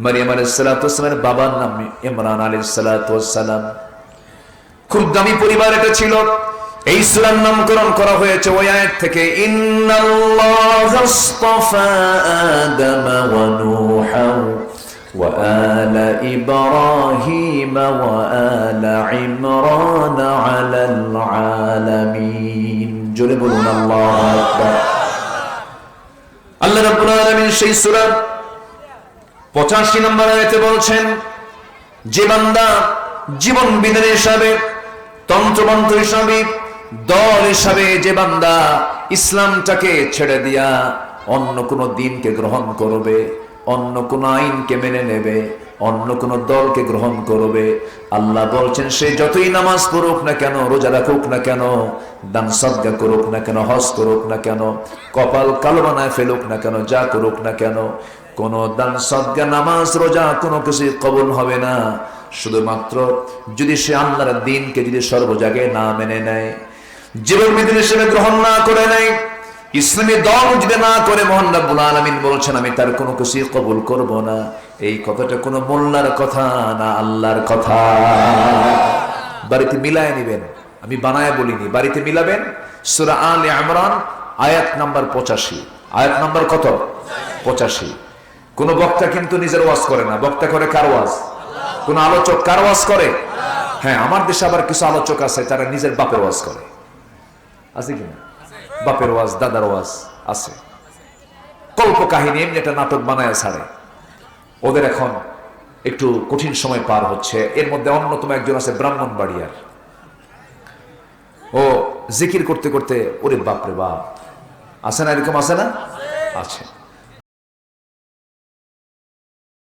মারিয়াম আলাইহিস সালাতু ওয়াস সালামের বাবার নাম ইমরান আলাইহিস সালাতু ওয়াস সালাম। খুব দামি পরিবার এটা ছিল। এই সূরার নামকরণ করা হয়েছে ওই আয়াত থেকে, ইন্নাল্লাহা আসতাফা আদামা ওয়া নূহা ওয়া আলা ইব্রাহিম ওয়া আলা ইমরান আলাল আলামিন। জোরে বলুন আল্লাহু আকবার। আল্লাহ রাব্বুল আলামিন সেই সূরা 85 নম্বর আয়াতে বলছেন, যে বান্দা জীবন বিধান হিসাবে, তন্ত্রমন্ত্র হিসাবে, দল হিসাবে যে বান্দা ইসলামটাকে ছেড়ে দিয়া অন্য কোন দিনকে গ্রহণ করবে, অন্য কোন আইনকে মেনে নেবে, অন্য কোন দলকে গ্রহণ করবে, আল্লাহ বলছেন সে যতই নামাজ পড়ুক না কেন, রোজা রাখুক না কেন, দান সদকা করুক না কেন, হজ করুক না কেন, কপাল কালো বানায় ফেলুক না কেন, যা করুক না কেন, কোন দান সদকা নামাজ রোজা কোনো কিছু কবুল হবে না, শুধুমাত্র যদি সে আল্লাহর দ্বীনকে যদি সর্বজায়গায় না মেনে নেয়, জীবন বিধান হিসেবে গ্রহণ না করে নেয়, ইসলামী দল যদি না করে, মহান রব্বুল আলামিন বলছেন আমি তার কোনো কিছু কবুল করব না। এই কথাটা কোনো মোল্লার কথা না, আল্লাহর কথা। বাড়িতে মিলায় নেবেন, আমি বানায় বলিনি, বাড়িতে মিলাবেন। সূরা আলে ইমরান আয়াত নাম্বার 85। আয়াত নাম্বার কত? 85। কোন বক্তা কিন্তু নিজের ওয়াজ করে না, বক্তা করে কার ওয়াজ? কোন আলোচক কার ওয়াজ করে? হ্যাঁ, আমার দেশে আবার কিছু আলোচক আছে তারা নিজের বাপের ওয়াজ করে, আছে কিনা? বাপের ওয়াজ, দাদার ওয়াজ আছে, কল্প কাহিনী এমনি একটা নাটক বানায় ছাড়ে। ওদের এখন একটু কঠিন সময় পার হচ্ছে। এর মধ্যে অন্যতম একজন আছে ব্রাহ্মণবাড়িয়ার, ও জিকির করতে করতে ওরে বাপরে বাপ, আছে না, এরকম আছে না? আছে।